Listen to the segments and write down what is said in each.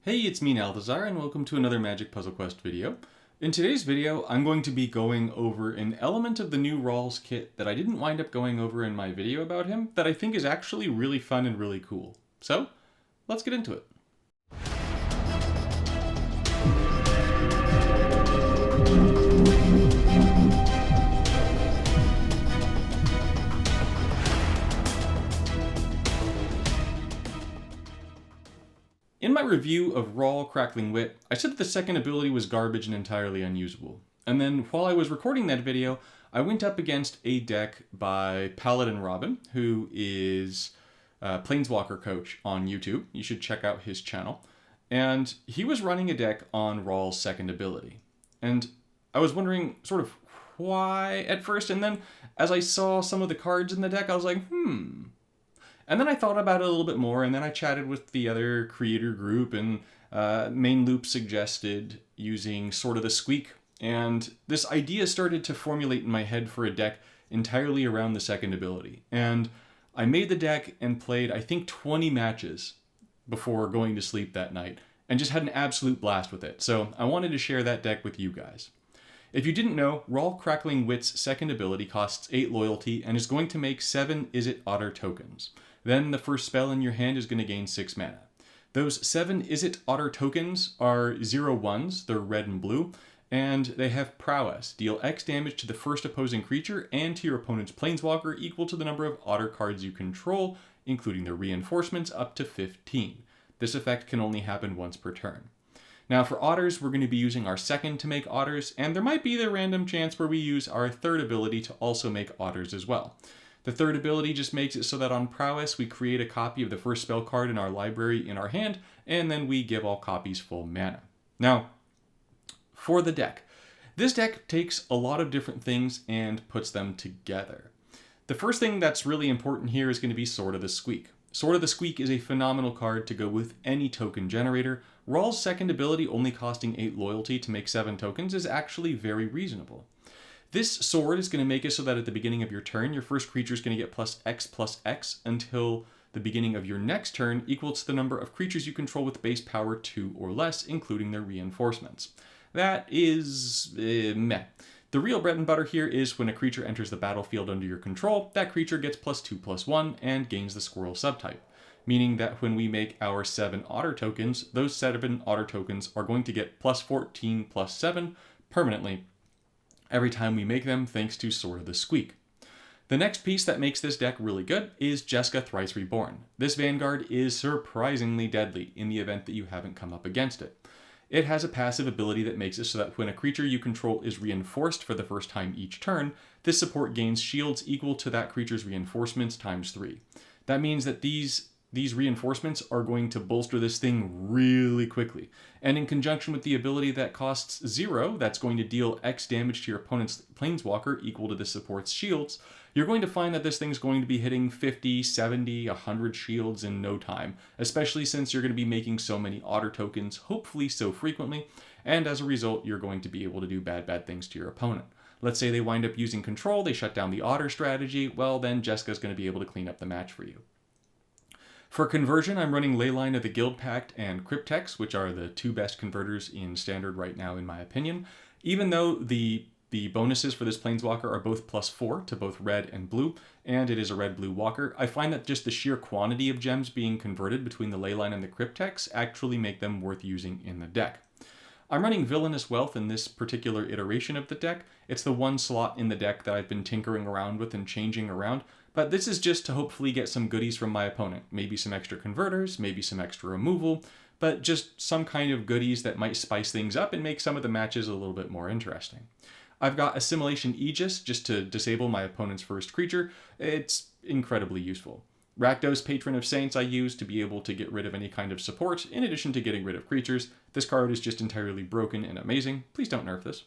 Hey, it's me, Naldazar, and welcome to another Magic Puzzle Quest video. In today's video, I'm going to be going over an element of the new Rawls kit that I didn't wind up going over in my video about him that I think is actually really fun and really cool. So, let's get into it. In my review of Raw Crackling Wit, I said that the second ability was garbage and entirely unusable. And then while I was recording that video, I went up against a deck by Paladin Robin, who is Planeswalker Coach on YouTube. You should check out his channel. And he was running a deck on Raw's second ability. And I was wondering sort of why at first, and then as I saw some of the cards in the deck, I was like, And then I thought about it a little bit more, and then I chatted with the other creator group, and Mainloop suggested using Sword of the Squeak, and this idea started to formulate in my head for a deck entirely around the second ability. And I made the deck and played, I think, 20 matches before going to sleep that night, and just had an absolute blast with it. So I wanted to share that deck with you guys. If you didn't know, Raw Crackling Wit's second ability costs 8 loyalty and is going to make 7 Izzet Otter tokens. Then the first spell in your hand is going to gain 6 mana. Those 7 Izzet Otter tokens are 0/1s, they're red and blue, and they have prowess. Deal X damage to the first opposing creature and to your opponent's planeswalker equal to the number of otter cards you control, including their reinforcements, up to 15. This effect can only happen once per turn. Now for otters, we're going to be using our second to make otters, and there might be the random chance where we use our third ability to also make otters as well. The third ability just makes it so that on prowess, we create a copy of the first spell card in our library in our hand, and then we give all copies full mana. Now, for the deck. This deck takes a lot of different things and puts them together. The first thing that's really important here is going to be Sword of the Squeak. Sword of the Squeak is a phenomenal card to go with any token generator. Raw's second ability, only costing 8 loyalty to make 7 tokens, is actually very reasonable. This sword is going to make it so that at the beginning of your turn, your first creature is going to get +X until the beginning of your next turn, equal to the number of creatures you control with base power 2 or less, including their reinforcements. That is meh. The real bread and butter here is when a creature enters the battlefield under your control, that creature gets +2/+1 and gains the squirrel subtype. Meaning that when we make our 7 otter tokens, those 7 otter tokens are going to get +14/+7 permanently every time we make them, thanks to Sword of the Squeak. The next piece that makes this deck really good is Jeska Thrice Reborn. This Vanguard is surprisingly deadly in the event that you haven't come up against it. It has a passive ability that makes it so that when a creature you control is reinforced for the first time each turn, this support gains shields equal to that creature's reinforcements ×3. That means that these reinforcements are going to bolster this thing really quickly. And in conjunction with the ability that costs 0, that's going to deal X damage to your opponent's planeswalker equal to the support's shields, you're going to find that this thing's going to be hitting 50, 70, 100 shields in no time, especially since you're going to be making so many otter tokens, hopefully so frequently, and as a result, you're going to be able to do bad things to your opponent. Let's say they wind up using control, they shut down the otter strategy, well then Jeska's going to be able to clean up the match for you. For conversion, I'm running Leyline of the Guildpact and Cryptex, which are the 2 best converters in Standard right now, in my opinion. Even though the bonuses for this Planeswalker are both +4 to both red and blue, and it is a red-blue walker, I find that just the sheer quantity of gems being converted between the Leyline and the Cryptex actually make them worth using in the deck. I'm running Villainous Wealth in this particular iteration of the deck. It's the one slot in the deck that I've been tinkering around with and changing around, but this is just to hopefully get some goodies from my opponent. Maybe some extra converters, maybe some extra removal, but just some kind of goodies that might spice things up and make some of the matches a little bit more interesting. I've got Assimilation Aegis just to disable my opponent's first creature. It's incredibly useful. Rakdos, Patron of Saints, I use to be able to get rid of any kind of support, in addition to getting rid of creatures. This card is just entirely broken and amazing. Please don't nerf this.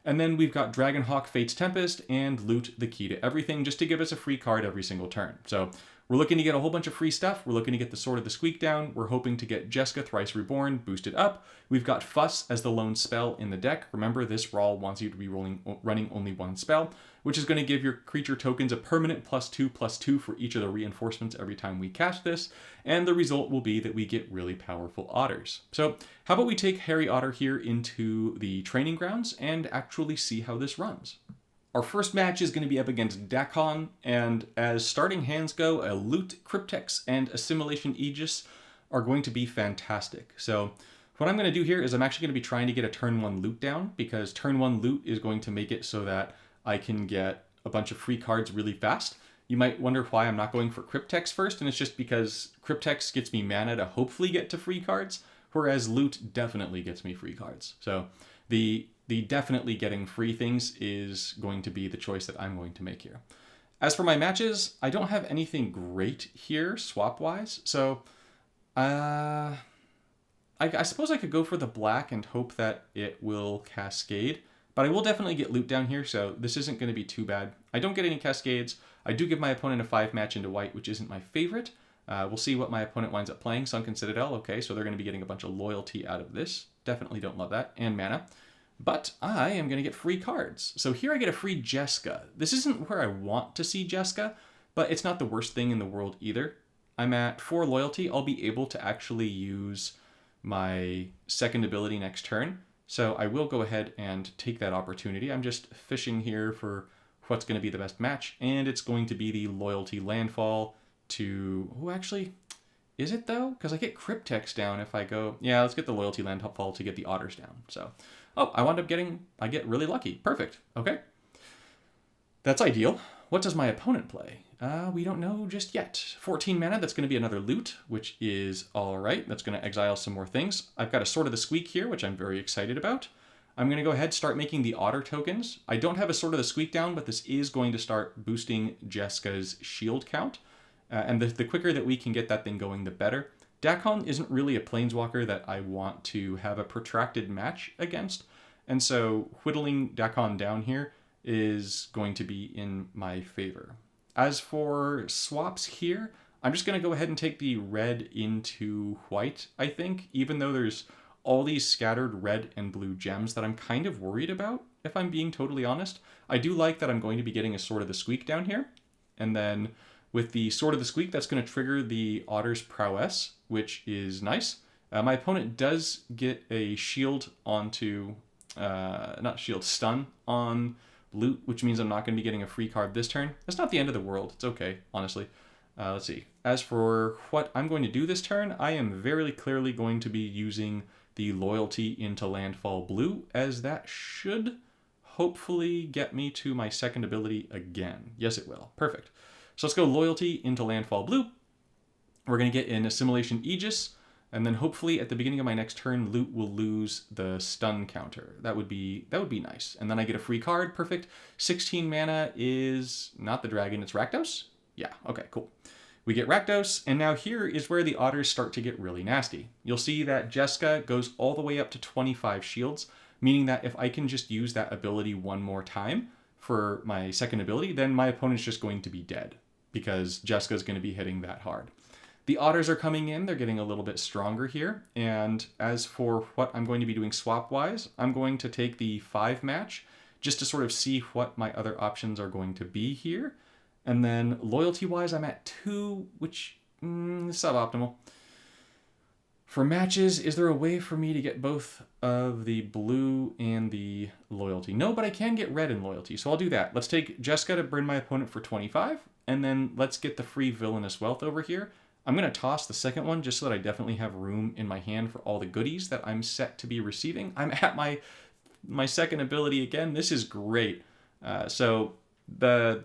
And then we've got Dragonhawk, Fate's Tempest, and Loot, the Key to Everything, just to give us a free card every single turn. So We're looking to get a whole bunch of free stuff. We're looking to get the Sword of the Squeak down. We're hoping to get Jeska Thrice Reborn boosted up. We've got Fuss as the lone spell in the deck. Remember, this Rawl wants you to be running only one spell, which is going to give your creature tokens a permanent +2/+2 for each of the reinforcements every time we cast this, and the result will be that we get really powerful otters. So how about we take Harry Otter here into the training grounds and actually see how this runs. Our first match is going to be up against Dakon, and as starting hands go, a Loot, Cryptex, and Assimilation Aegis are going to be fantastic. So what I'm going to do here is I'm actually going to be trying to get a turn 1 Loot down, because turn 1 Loot is going to make it so that I can get a bunch of free cards really fast. You might wonder why I'm not going for Cryptex first, and it's just because Cryptex gets me mana to hopefully get to free cards, whereas Loot definitely gets me free cards. So the definitely getting free things is going to be the choice that I'm going to make here. As for my matches, I don't have anything great here swap-wise, so I suppose I could go for the black and hope that it will cascade, but I will definitely get loot down here, so this isn't going to be too bad. I don't get any cascades. I do give my opponent a 5 match into white, which isn't my favorite. We'll see what my opponent winds up playing. Sunken Citadel, okay, so they're going to be getting a bunch of loyalty out of this. Definitely don't love that, and mana. But I am going to get free cards. So here I get a free Jeska. This isn't where I want to see Jeska, but it's not the worst thing in the world either. I'm at 4 loyalty. I'll be able to actually use my second ability next turn. So I will go ahead and take that opportunity. I'm just fishing here for what's going to be the best match, and it's going to be the loyalty landfall to... Oh, actually, is it though? Because I get Cryptex down if I go... Yeah, let's get the loyalty landfall to get the otters down. So... Oh, I get really lucky. Perfect. Okay. That's ideal. What does my opponent play? We don't know just yet. 14 mana, that's going to be another loot, which is all right. That's going to exile some more things. I've got a Sword of the Squeak here, which I'm very excited about. I'm going to go ahead, start making the otter tokens. I don't have a Sword of the Squeak down, but this is going to start boosting Jeska's shield count. And the quicker that we can get that thing going, the better. Dakon isn't really a planeswalker that I want to have a protracted match against, and so whittling Dakon down here is going to be in my favor. As for swaps here, I'm just going to go ahead and take the red into white, I think, even though there's all these scattered red and blue gems that I'm kind of worried about, if I'm being totally honest. I do like that I'm going to be getting a Sword of the Squeak down here, and then with the Sword of the Squeak, that's going to trigger the Otter's Prowess, which is nice. My opponent does get a shield onto, stun on loot, which means I'm not going to be getting a free card this turn. That's not the end of the world. It's okay, honestly. Let's see. As for what I'm going to do this turn, I am very clearly going to be using the loyalty into landfall blue, as that should hopefully get me to my second ability again. Yes, it will. Perfect. So let's go loyalty into landfall blue. We're going to get an Assimilation Aegis, and then hopefully at the beginning of my next turn, loot will lose the stun counter. That would be nice. And then I get a free card. Perfect. 16 mana is not the dragon, it's Rakdos? Yeah, okay, cool. We get Rakdos, and now here is where the otters start to get really nasty. You'll see that Jeska goes all the way up to 25 shields, meaning that if I can just use that ability one more time for my second ability, then my opponent's just going to be dead, because Jeska's going to be hitting that hard. The otters are coming in, they're getting a little bit stronger here, and as for what I'm going to be doing swap-wise, I'm going to take the 5 match just to sort of see what my other options are going to be here. And then loyalty-wise, I'm at 2, which is suboptimal. For matches, is there a way for me to get both of the blue and the loyalty? No, but I can get red and loyalty, so I'll do that. Let's take Jeska to burn my opponent for 25, and then let's get the free Villainous Wealth over here. I'm going to toss the second one just so that I definitely have room in my hand for all the goodies that I'm set to be receiving. I'm at my second ability again. This is great. So the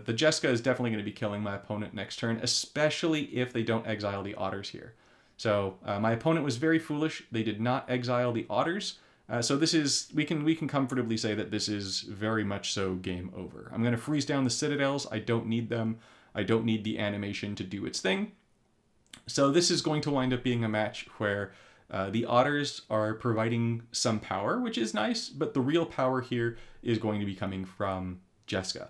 Jeska is definitely going to be killing my opponent next turn, especially if they don't exile the otters here. So my opponent was very foolish. They did not exile the otters. So this is, we can comfortably say that this is very much so game over. I'm going to freeze down the citadels. I don't need them. I don't need the animation to do its thing. So this is going to wind up being a match where the otters are providing some power, which is nice, but the real power here is going to be coming from Jeska.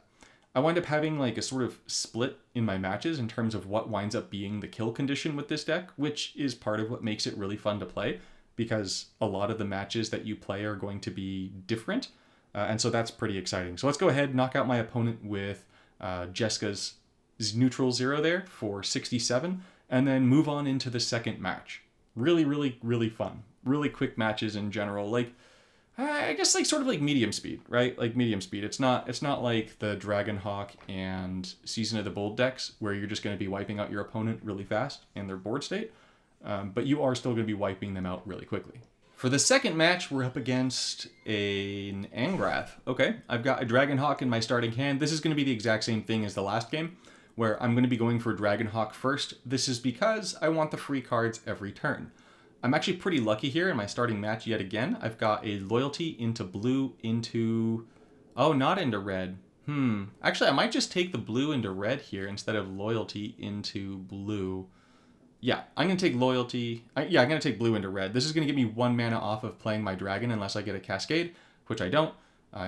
I wind up having like a sort of split in my matches in terms of what winds up being the kill condition with this deck, which is part of what makes it really fun to play, because a lot of the matches that you play are going to be different. And so that's pretty exciting. So let's go ahead and knock out my opponent with Jeska's neutral 0 there for 67, and then move on into the second match. Really, really, really fun. Really quick matches in general. Like, I guess like sort of like medium speed, right? Like medium speed. It's not like the Dragonhawk and Season of the Bold decks where you're just going to be wiping out your opponent really fast and their board state, but you are still going to be wiping them out really quickly. For the second match, we're up against an Angrath. Okay, I've got a Dragonhawk in my starting hand. This is going to be the exact same thing as the last game, where I'm going to be going for Dragonhawk first. This is because I want the free cards every turn. I'm actually pretty lucky here in my starting match yet again. I've got a loyalty into blue into... Oh, not into red. Actually, I might just take the blue into red here instead of loyalty into blue. Yeah, I'm going to take loyalty... I'm going to take blue into red. This is going to give me 1 mana off of playing my dragon unless I get a Cascade, which I don't.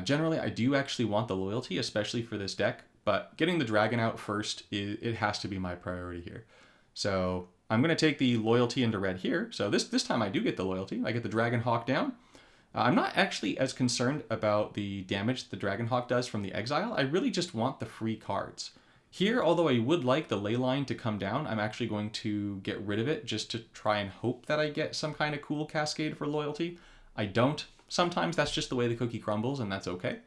Generally, I do actually want the loyalty, especially for this deck, but getting the dragon out first, it has to be my priority here. So I'm going to take the loyalty into red here. So this time I do get the loyalty. I get the Dragonhawk down. I'm not actually as concerned about the damage the Dragonhawk does from the exile. I really just want the free cards. Here, although I would like the ley line to come down, I'm actually going to get rid of it just to try and hope that I get some kind of cool Cascade for loyalty. I don't. Sometimes that's just the way the cookie crumbles, and that's okay.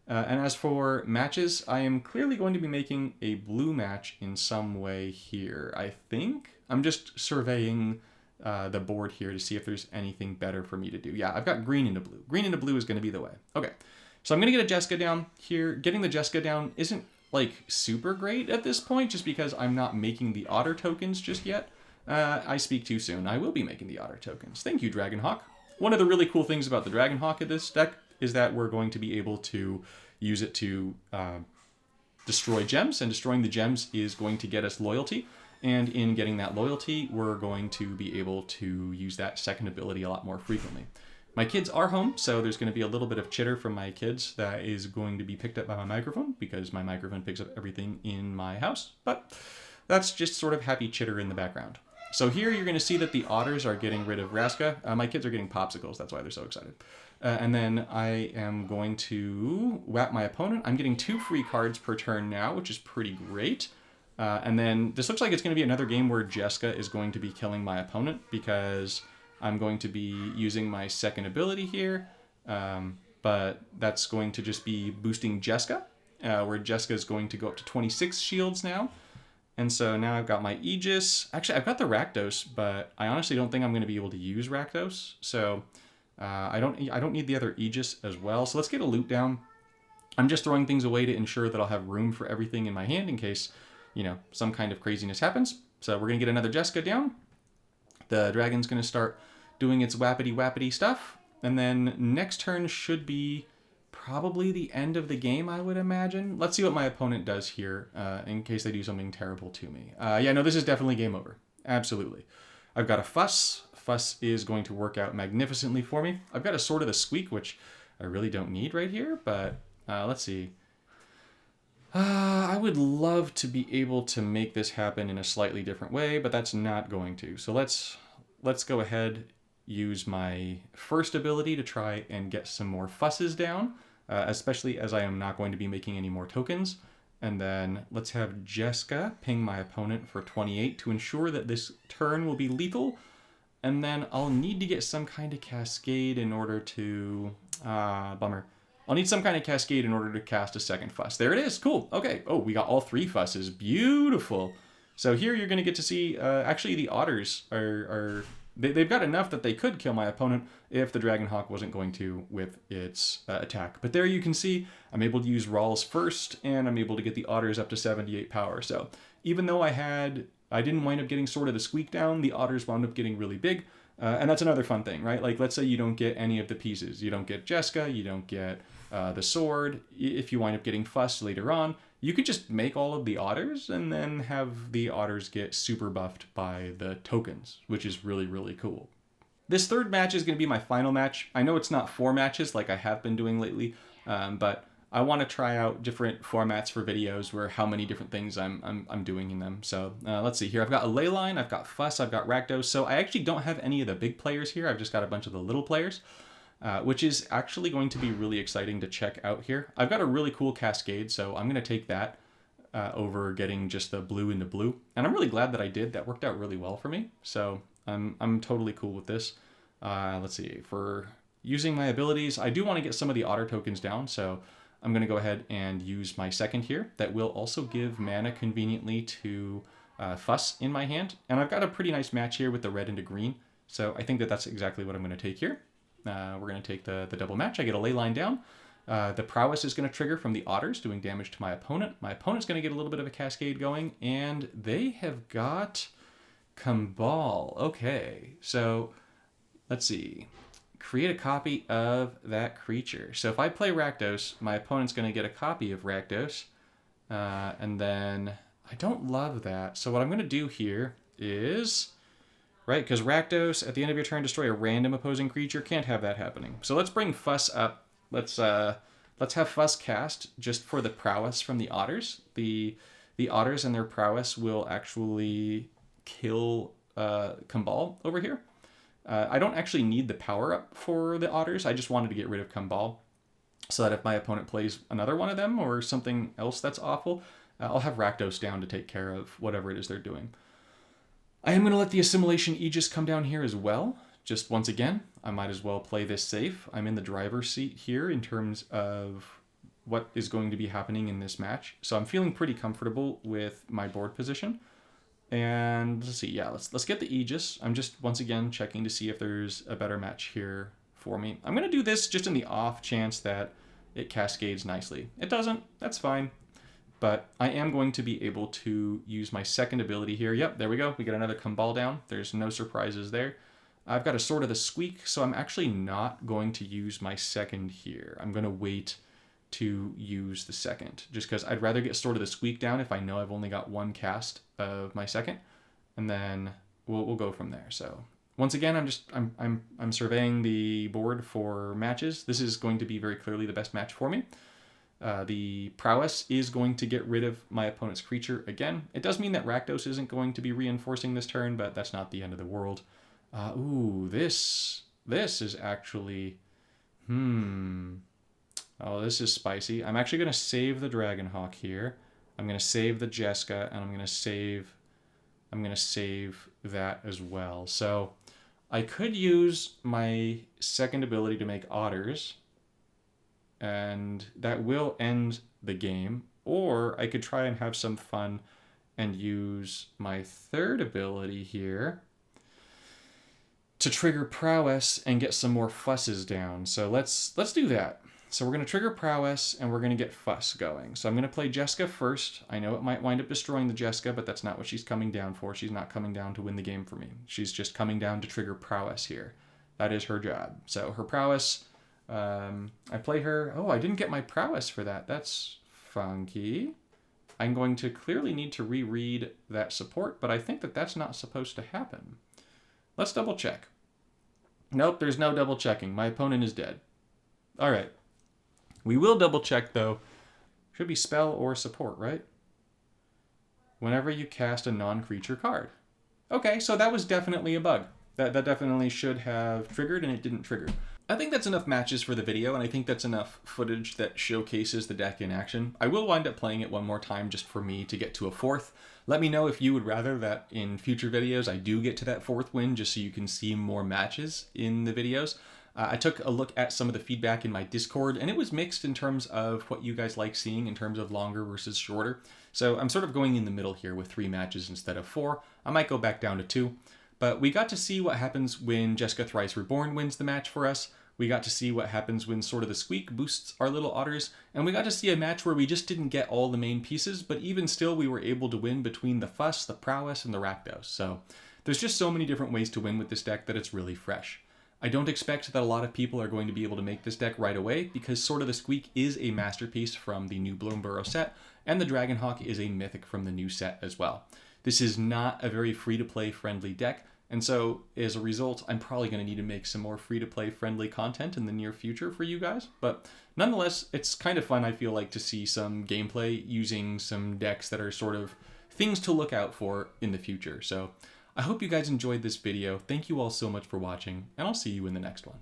And as for matches, I am clearly going to be making a blue match in some way here, I think. I'm just surveying the board here to see if there's anything better for me to do. Yeah, I've got green into blue. Green into blue is going to be the way. Okay, so I'm going to get a Jeska down here. Getting the Jeska down isn't like super great at this point just because I'm not making the otter tokens just yet. I speak too soon. I will be making the otter tokens. Thank you, Dragonhawk. One of the really cool things about the Dragonhawk in this deck is that we're going to be able to use it to destroy gems, and destroying the gems is going to get us loyalty. And in getting that loyalty, we're going to be able to use that second ability a lot more frequently. My kids are home, so there's going to be a little bit of chitter from my kids that is going to be picked up by my microphone, because my microphone picks up everything in my house. But that's just sort of happy chitter in the background. So here you're going to see that the otters are getting rid of Raska. My kids are getting popsicles, that's why they're so excited. And then I am going to whap my opponent. I'm getting 2 free cards per turn now, which is pretty great. And then this looks like it's going to be another game where Jeska is going to be killing my opponent, because I'm going to be using my second ability here. But that's going to just be boosting Jeska, where Jeska is going to go up to 26 shields now. And so now I've got my Aegis. Actually, I've got the Rakdos, but I honestly don't think I'm going to be able to use Rakdos. So I don't need the other Aegis as well. So let's get a loot down. I'm just throwing things away to ensure that I'll have room for everything in my hand in case, you know, some kind of craziness happens. So we're going to get another Jeska down. The dragon's going to start doing its wappity stuff. And then next turn should be probably the end of the game, I would imagine. Let's see what my opponent does here in case they do something terrible to me. Yeah, no, this is definitely game over. Absolutely. I've got a Fuss. Fuss is going to work out magnificently for me. I've got a Sword of the Squeak, which I really don't need right here, but let's see. I would love to be able to make this happen in a slightly different way, but that's not going to. So let's go ahead, use my first ability to try and get some more Fusses down, especially as I am not going to be making any more tokens. And then let's have Jeska ping my opponent for 28 to ensure that this turn will be lethal. And then I'll need to get some kind of Cascade in order to... bummer. I'll need some kind of Cascade in order to cast a second Fuss. There it is. Cool. Okay. Oh, we got all 3 Fusses. Beautiful. So here you're going to get to see... actually, the Otters are they've got enough that they could kill my opponent if the Dragonhawk wasn't going to with its attack. But there you can see I'm able to use Rawls first, and I'm able to get the Otters up to 78 power. So even though I didn't wind up getting Sword of the Squeak down, the Otters wound up getting really big. And that's another fun thing, right? Like, let's say you don't get any of the pieces. You don't get Jeska, you don't get the sword. If you wind up getting Fuss later on, you could just make all of the Otters and then have the Otters get super buffed by the tokens, which is really, really cool. This third match is going to be my final match. I know it's not 4 matches like I have been doing lately, but I want to try out different formats for videos where how many different things I'm doing in them. So let's see here. I've got a Leyline, I've got Fuss, I've got Rakdos. So I actually don't have any of the big players here. I've just got a bunch of the little players, which is actually going to be really exciting to check out here. I've got a really cool Cascade, so I'm going to take that over getting just the blue into blue. And I'm really glad that I did. That worked out really well for me. So I'm totally cool with this. Let's see. For using my abilities, I do want to get some of the otter tokens down, so I'm going to go ahead and use my second here. That will also give mana conveniently to Fuss in my hand. And I've got a pretty nice match here with the red into green. So I think that that's exactly what I'm going to take here. We're going to take the double match. I get a Leyline down. The Prowess is going to trigger from the Otters, doing damage to my opponent. My opponent's going to get a little bit of a Cascade going. And they have got Kambal. Okay, so let's see. Create a copy of that creature. So if I play Rakdos, my opponent's going to get a copy of Rakdos. And then I don't love that. So what I'm going to do here is, right, because Rakdos, at the end of your turn, destroy a random opposing creature. Can't have that happening. So let's bring Fuss up. Let's have Fuss cast just for the Prowess from the Otters. The Otters and their Prowess will actually kill Kambal over here. I don't actually need the power up for the Otters. I just wanted to get rid of Kambal so that if my opponent plays another one of them or something else that's awful, I'll have Rakdos down to take care of whatever it is they're doing. I am going to let the Assimilation Aegis come down here as well. Just once again, I might as well play this safe. I'm in the driver's seat here in terms of what is going to be happening in this match. So I'm feeling pretty comfortable with my board position. And let's see, yeah, let's get the Aegis. I'm just, once again, checking to see if there's a better match here for me. I'm going to do this just in the off chance that it cascades nicely. It doesn't, that's fine. But I am going to be able to use my second ability here. Yep, there we go. We get another Kambal down. There's no surprises there. I've got a Sword of the Squeak, so I'm actually not going to use my second here. I'm going to wait to use the second, just because I'd rather get Sword of the Squeak down if I know I've only got one cast of my second, and then we'll go from there. So once again, I'm surveying the board for matches. This is going to be very clearly the best match for me. The Prowess is going to get rid of my opponent's creature again. It does mean that Rakdos isn't going to be reinforcing this turn, but that's not the end of the world. Ooh, this is actually, oh, this is spicy. I'm actually going to save the Dragonhawk here. I'm going to save the Jeska, and I'm going to save that as well. So I could use my second ability to make Otters, and that will end the game. Or I could try and have some fun and use my third ability here to trigger Prowess and get some more Fusses down. So let's do that. So we're going to trigger Prowess, and we're going to get Fuss going. So I'm going to play Jeska first. I know it might wind up destroying the Jeska, but that's not what she's coming down for. She's not coming down to win the game for me. She's just coming down to trigger Prowess here. That is her job. So her Prowess, I play her. Oh, I didn't get my Prowess for that. That's funky. I'm going to clearly need to reread that support, but I think that that's not supposed to happen. Let's double check. Nope, there's no double checking. My opponent is dead. All right. We will double check, though. Should be spell or support, right? Whenever you cast a non-creature card. Okay, so that was definitely a bug. That definitely should have triggered, and it didn't trigger. I think that's enough matches for the video, and I think that's enough footage that showcases the deck in action. I will wind up playing it one more time just for me to get to a fourth. Let me know if you would rather that in future videos I do get to that fourth win, just so you can see more matches in the videos. I took a look at some of the feedback in my Discord, and it was mixed in terms of what you guys like seeing in terms of longer versus shorter. So I'm sort of going in the middle here with 3 matches instead of 4. I might go back down to 2. But we got to see what happens when Jeska Thrice Reborn wins the match for us. We got to see what happens when Sword of the Squeak boosts our little Otters. And we got to see a match where we just didn't get all the main pieces, but even still we were able to win between the Fuss, the Prowess, and the Rakdos. So there's just so many different ways to win with this deck that it's really fresh. I don't expect that a lot of people are going to be able to make this deck right away, because Sword of the Squeak is a masterpiece from the new Bloomburrow set, and the Dragonhawk is a mythic from the new set as well. This is not a very free-to-play friendly deck. And so as a result, I'm probably going to need to make some more free-to-play friendly content in the near future for you guys. But nonetheless, it's kind of fun, I feel like, to see some gameplay using some decks that are sort of things to look out for in the future. So I hope you guys enjoyed this video. Thank you all so much for watching, and I'll see you in the next one.